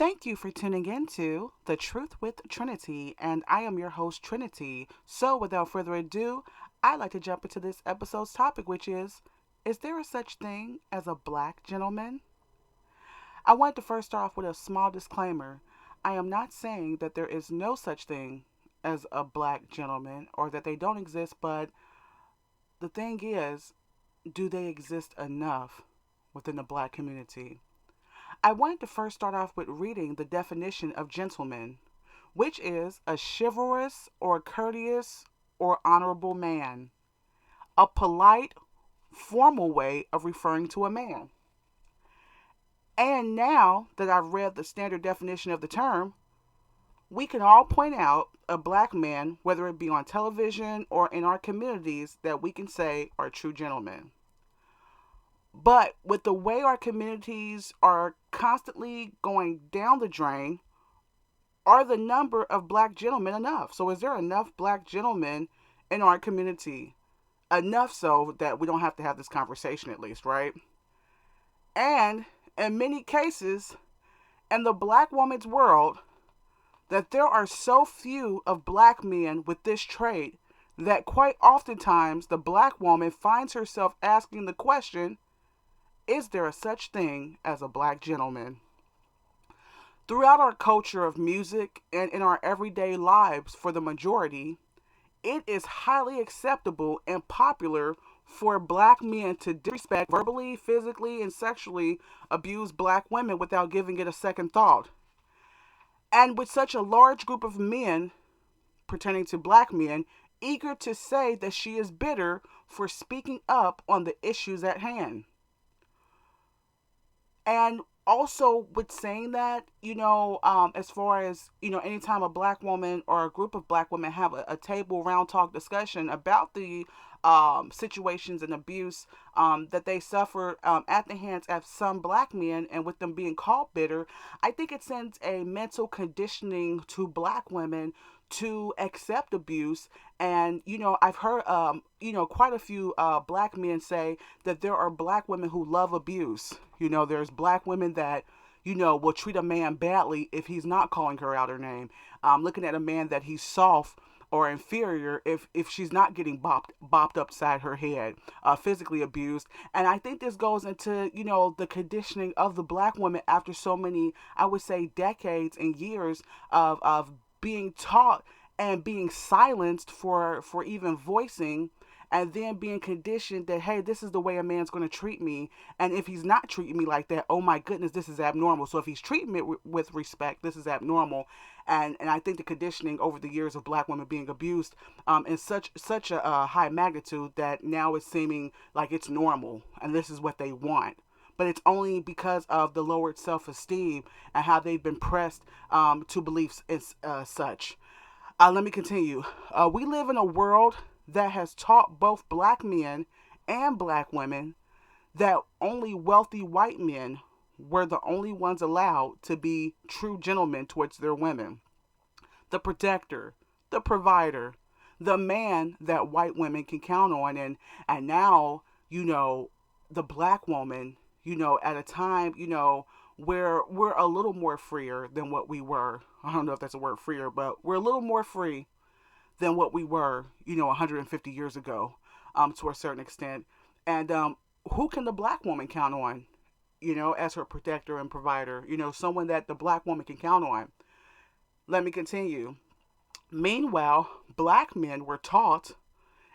Thank you for tuning in to The Truth with Trinity, and I am your host, Trinity. So, without further ado, I'd like to jump into this episode's topic, which is there a such thing as a black gentleman? I wanted to first start off with a small disclaimer. I am not saying that there is no such thing as a black gentleman or that they don't exist, but the thing is, do they exist enough within the black community? I wanted to first start off with reading the definition of gentleman, which is a chivalrous or courteous or honorable man, a polite, formal way of referring to a man. And now that I've read the standard definition of the term, we can all point out a black man, whether it be on television or in our communities, that we can say are true gentlemen. But with the way our communities are constantly going down the drain, are the number of black gentlemen enough? So, is there enough black gentlemen in our community? Enough so that we don't have to have this conversation, at least, right? And in many cases, in the black woman's world, that there are so few of black men with this trait that quite oftentimes the black woman finds herself asking the question, is there a such thing as a black gentleman? Throughout our culture of music and in our everyday lives, for the majority, it is highly acceptable and popular for black men to disrespect, verbally, physically, and sexually abuse black women without giving it a second thought. And with such a large group of men, pertaining to black men, eager to say that she is bitter for speaking up on the issues at hand. And also with saying that, as far as, anytime a black woman or a group of black women have a table round talk discussion about the situations and abuse that they suffer at the hands of some black men, and with them being called bitter, I think it sends a mental conditioning to black women to accept abuse. And I've heard quite a few black men say that there are black women who love abuse. There's black women that will treat a man badly if he's not calling her out her name, looking at a man that he's soft or inferior if she's not getting bopped upside her head, physically abused. And I think this goes into the conditioning of the black woman after so many, I would say, decades and years of being taught and being silenced for even voicing, and then being conditioned that, hey, this is the way a man's going to treat me, and if he's not treating me like that, oh my goodness, this is abnormal. So if he's treating me with respect, this is abnormal. And I think the conditioning over the years of black women being abused in such a high magnitude that now it's seeming like it's normal and this is what they want. But it's only because of the lowered self-esteem and how they've been pressed to beliefs as such. Let me continue. We live in a world that has taught both black men and black women that only wealthy white men were the only ones allowed to be true gentlemen towards their women. The protector, the provider, the man that white women can count on. And now, the black woman, at a time, where we're a little more freer than what we were. I don't know if that's a word, freer, but we're a little more free than what we were, 150 years ago, to a certain extent. And who can the black woman count on, as her protector and provider? Someone that the black woman can count on. Let me continue. Meanwhile, black men were taught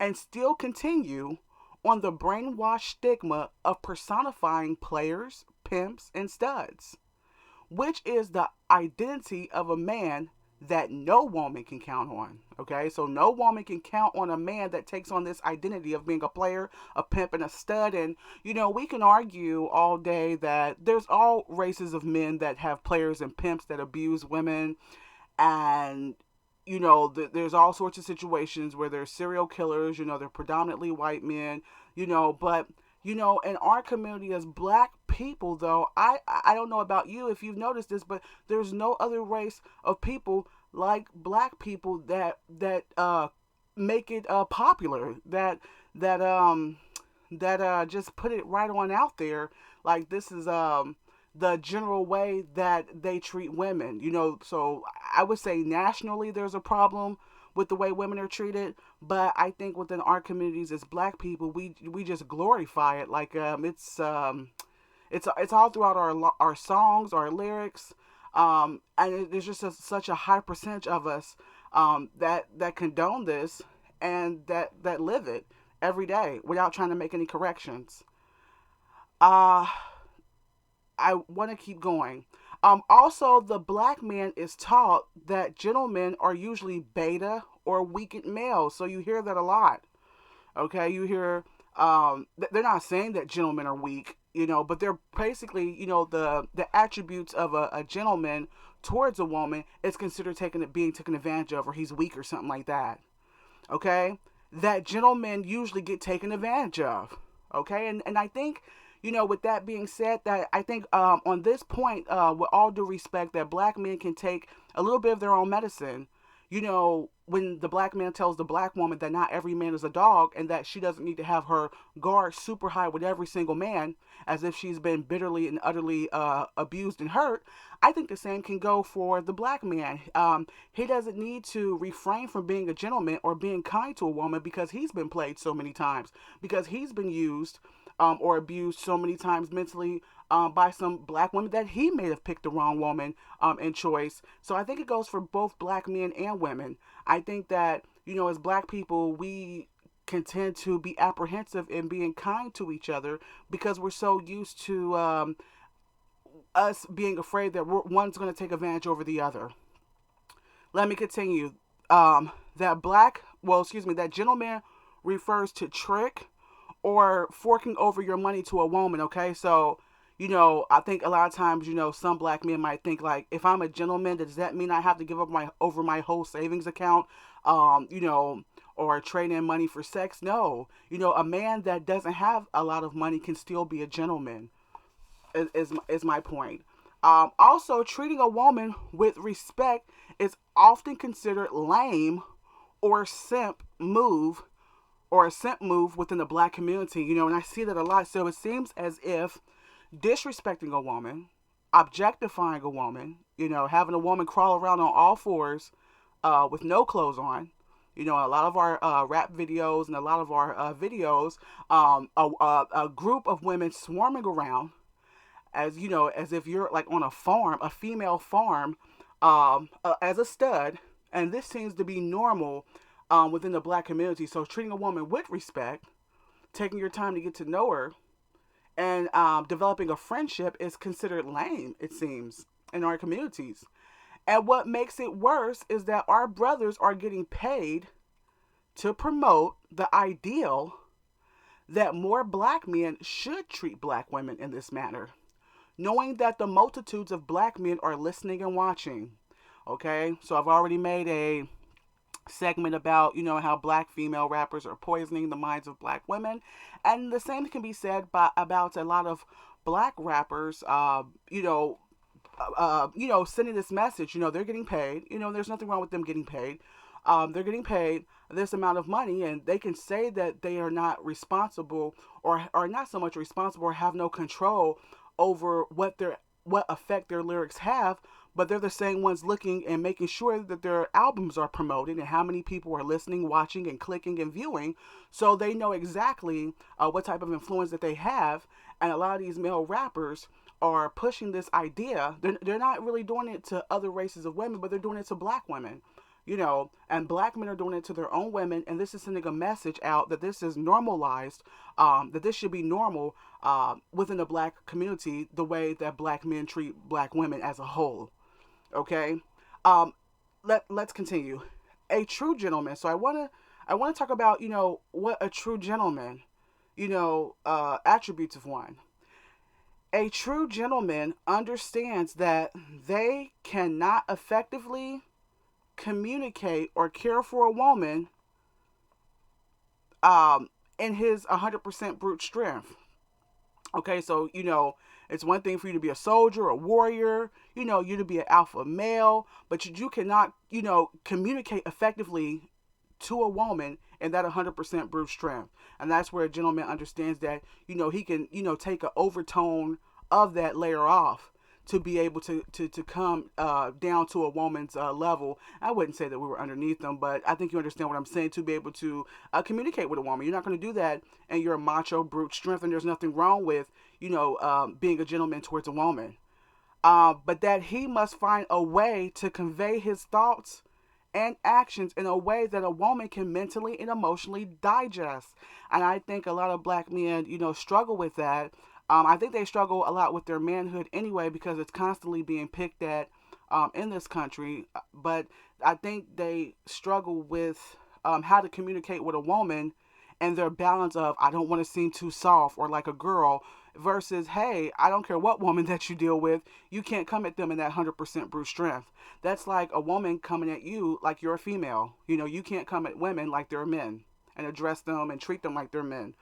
and still continue on the brainwashed stigma of personifying players, pimps, and studs, which is the identity of a man that no woman can count on. Okay, so no woman can count on a man that takes on this identity of being a player, a pimp, and a stud. And we can argue all day that there's all races of men that have players and pimps that abuse women, and there's all sorts of situations where there's serial killers. They're predominantly white men. But in our community as black people, though, I don't know about you if you've noticed this, but there's no other race of people like black people that make it popular, that just put it right on out there, like this is the general way that they treat women. So I would say nationally there's a problem with the way women are treated, but I think within our communities as black people, we just glorify it like it's all throughout our songs, our lyrics, and there's just such a high percentage of us that condone this and that live it every day without trying to make any corrections. Uh, I want to keep going. Also, the black man is taught that gentlemen are usually beta or weakened males, so you hear that a lot. Okay, you hear they're not saying that gentlemen are weak, but they're basically, the attributes of a gentleman towards a woman is considered being taken advantage of, or he's weak or something like that. Okay, that gentlemen usually get taken advantage of. Okay, and I think, with that being said, that I think on this point, with all due respect, that black men can take a little bit of their own medicine. When the black man tells the black woman that not every man is a dog and that she doesn't need to have her guard super high with every single man as if she's been bitterly and utterly abused and hurt, I think the same can go for the black man. He doesn't need to refrain from being a gentleman or being kind to a woman because he's been played so many times, because he's been used or abused so many times mentally by some black women that he may have picked the wrong woman in choice. So I think it goes for both black men and women. I think that, as black people, we can tend to be apprehensive in being kind to each other because we're so used to us being afraid that one's going to take advantage over the other. Let me continue. That gentleman refers to trick or forking over your money to a woman. Okay, so I think a lot of times, some black men might think like, if I'm a gentleman, does that mean I have to give up my whole savings account, or trade in money for sex? No, a man that doesn't have a lot of money can still be a gentleman. Is my point. Also, treating a woman with respect is often considered lame or simp move or a simp move within the black community, and I see that a lot. So it seems as if disrespecting a woman, objectifying a woman, having a woman crawl around on all fours with no clothes on. A lot of our rap videos and a lot of our videos, a group of women swarming around as if you're like on a farm, a female farm, as a stud. And this seems to be normal within the black community. So treating a woman with respect, taking your time to get to know her, and developing a friendship is considered lame, it seems, in our communities. And what makes it worse is that our brothers are getting paid to promote the ideal that more black men should treat black women in this manner, knowing that the multitudes of black men are listening and watching. Okay, so I've already made a segment about how black female rappers are poisoning the minds of black women, and the same can be said about a lot of black rappers sending this message. They're getting paid. There's nothing wrong with them getting paid. They're getting paid this amount of money, and they can say that they are not responsible, or are not so much responsible, or have no control over what effect their lyrics have. But they're the same ones looking and making sure that their albums are promoted and how many people are listening, watching, and clicking and viewing. So they know exactly what type of influence that they have. And a lot of these male rappers are pushing this idea. They're not really doing it to other races of women, but they're doing it to black women. And black men are doing it to their own women, and this is sending a message out that this is normalized, that this should be normal within the black community, the way that black men treat black women as a whole. Okay, let's continue. A true gentleman. So I wanna talk about what a true gentleman, attributes of one. A true gentleman understands that they cannot effectively communicate or care for a woman in his 100% brute strength. Okay, so it's one thing for you to be a soldier, a warrior, you to be an alpha male, but you cannot communicate effectively to a woman in that 100% brute strength. And that's where a gentleman understands that he can take an overtone of that layer off to be able to come down to a woman's level. I wouldn't say that we were underneath them, but I think you understand what I'm saying, to be able to communicate with a woman. You're not going to do that in your macho brute strength, and there's nothing wrong with, being a gentleman towards a woman. But that he must find a way to convey his thoughts and actions in a way that a woman can mentally and emotionally digest. And I think a lot of black men, struggle with that. I think they struggle a lot with their manhood anyway, because it's constantly being picked at in this country. But I think they struggle with how to communicate with a woman, and their balance of, I don't want to seem too soft or like a girl, versus, hey, I don't care what woman that you deal with, you can't come at them in that 100% brute strength. That's like a woman coming at you like you're a female. You can't come at women like they're men and address them and treat them like they're men,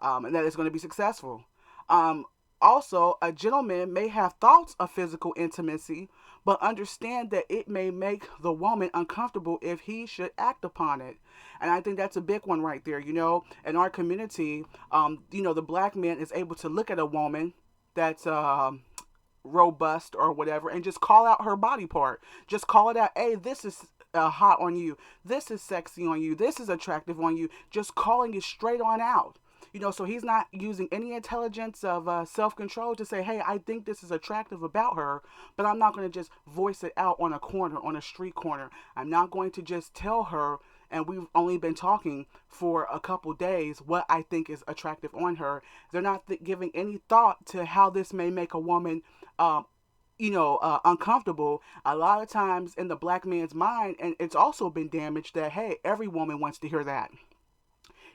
and that is going to be successful. Um, Also, a gentleman may have thoughts of physical intimacy, but understand that it may make the woman uncomfortable if he should act upon it. And I think that's a big one right there. In our community, the black man is able to look at a woman that's robust or whatever, and just call out her body part. Just call it out. Hey, this is hot on you. This is sexy on you. This is attractive on you. Just calling it straight on out. So he's not using any intelligence of self-control to say, hey, I think this is attractive about her, but I'm not going to just voice it out on a corner, on a street corner. I'm not going to just tell her, and we've only been talking for a couple days, what I think is attractive on her. They're not giving any thought to how this may make a woman uncomfortable. A lot of times in the black man's mind, and it's also been damaged, that, hey, every woman wants to hear that.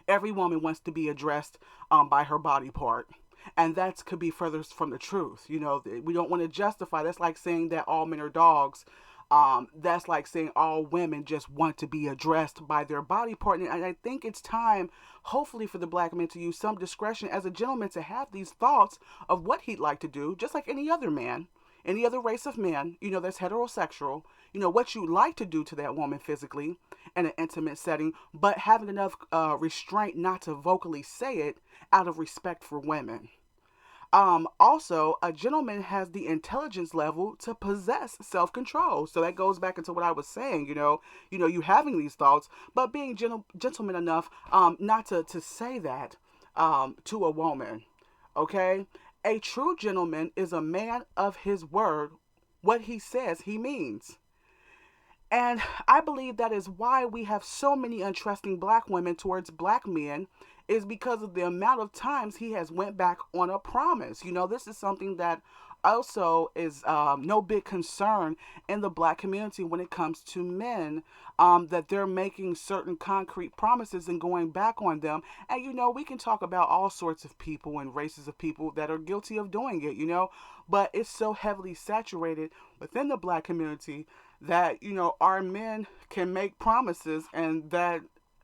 Every woman wants to be addressed by her body part. And that could be further from the truth. We don't want to justify. That's like saying that all men are dogs. That's like saying all women just want to be addressed by their body part. And I think it's time, hopefully, for the black man to use some discretion as a gentleman to have these thoughts of what he'd like to do, just like any other man, any other race of man, that's heterosexual, what you like to do to that woman physically in an intimate setting, but having enough restraint not to vocally say it out of respect for women. Also, a gentleman has the intelligence level to possess self-control. So that goes back into what I was saying, you having these thoughts, but being gentleman enough not to say that to a woman. Okay? A true gentleman is a man of his word. What he says, he means. And I believe that is why we have so many untrusting black women towards black men, is because of the amount of times he has went back on a promise. This is something that also is no big concern in the black community when it comes to men, that they're making certain concrete promises and going back on them. And we can talk about all sorts of people and races of people that are guilty of doing it, but it's so heavily saturated within the black community that our men can make promises, and that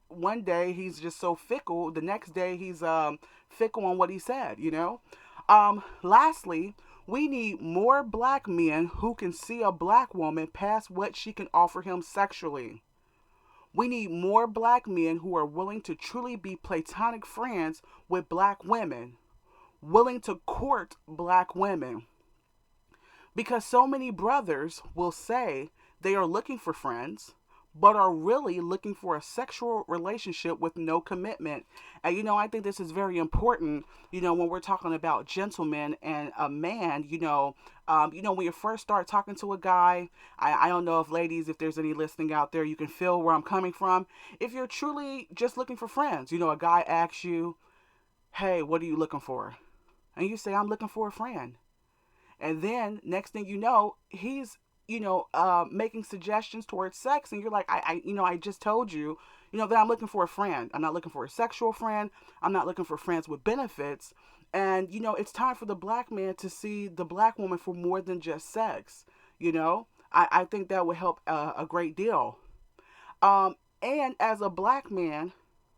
one day he's just so fickle, the next day he's fickle on what he said. Lastly, we need more black men who can see a black woman past what she can offer him sexually. We need more black men who are willing to truly be platonic friends with black women, willing to court black women. Because so many brothers will say they are looking for friends, but are really looking for a sexual relationship with no commitment. And I think this is very important, when we're talking about gentlemen and a man, when you first start talking to a guy, I don't know if ladies, if there's any listening out there, you can feel where I'm coming from. If you're truly just looking for friends, a guy asks you, hey, what are you looking for? And you say, I'm looking for a friend. And then next thing you know, he's making suggestions towards sex, and you're like, I just told you, that I'm looking for a friend. I'm not looking for a sexual friend. I'm not looking for friends with benefits. And, it's time for the black man to see the black woman for more than just sex. I think that would help a great deal. And as a black man,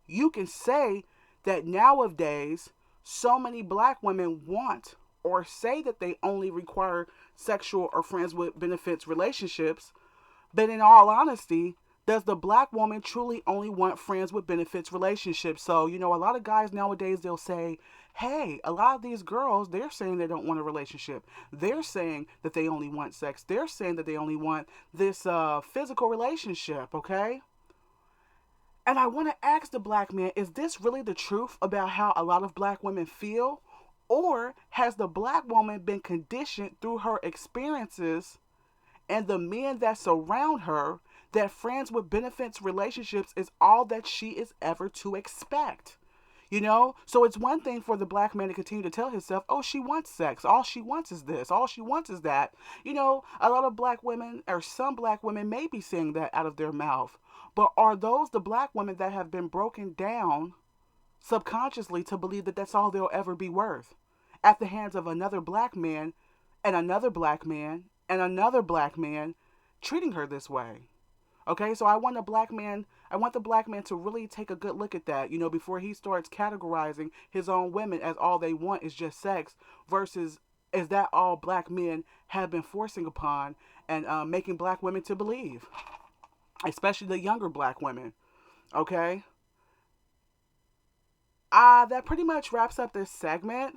you can say that nowadays, so many black women want or say that they only require sexual or friends with benefits relationships. But in all honesty, does the black woman truly only want friends with benefits relationships? So, a lot of guys nowadays, they'll say, hey, a lot of these girls, they're saying they don't want a relationship. They're saying that they only want sex. They're saying that they only want this physical relationship, okay? And I want to ask the black man, is this really the truth about how a lot of black women feel? Or has the black woman been conditioned through her experiences and the men that surround her that friends with benefits relationships is all that she is ever to expect? You know? So it's one thing for the black man to continue to tell himself, oh, she wants sex. All she wants is this. All she wants is that. You know, a lot of black women, or some black women, may be saying that out of their mouth. But are those the black women that have been broken down subconsciously to believe that that's all they'll ever be worth at the hands of another black man and another black man and another black man treating her this way? Okay, so I want the black man to really take a good look at that, you know, before he starts categorizing his own women as all they want is just sex versus is that all black men have been forcing upon and making black women to believe, especially the younger black women. Okay, that pretty much wraps up this segment.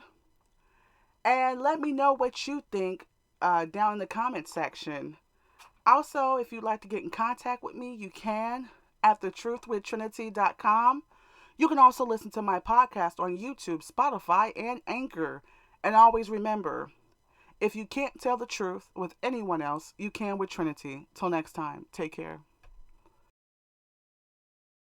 And let me know what you think down in the comment section. Also, if you'd like to get in contact with me, you can at thetruthwithtrinity.com. You can also listen to my podcast on YouTube, Spotify, and Anchor. And always remember, if you can't tell the truth with anyone else, you can with Trinity. Till next time, take care.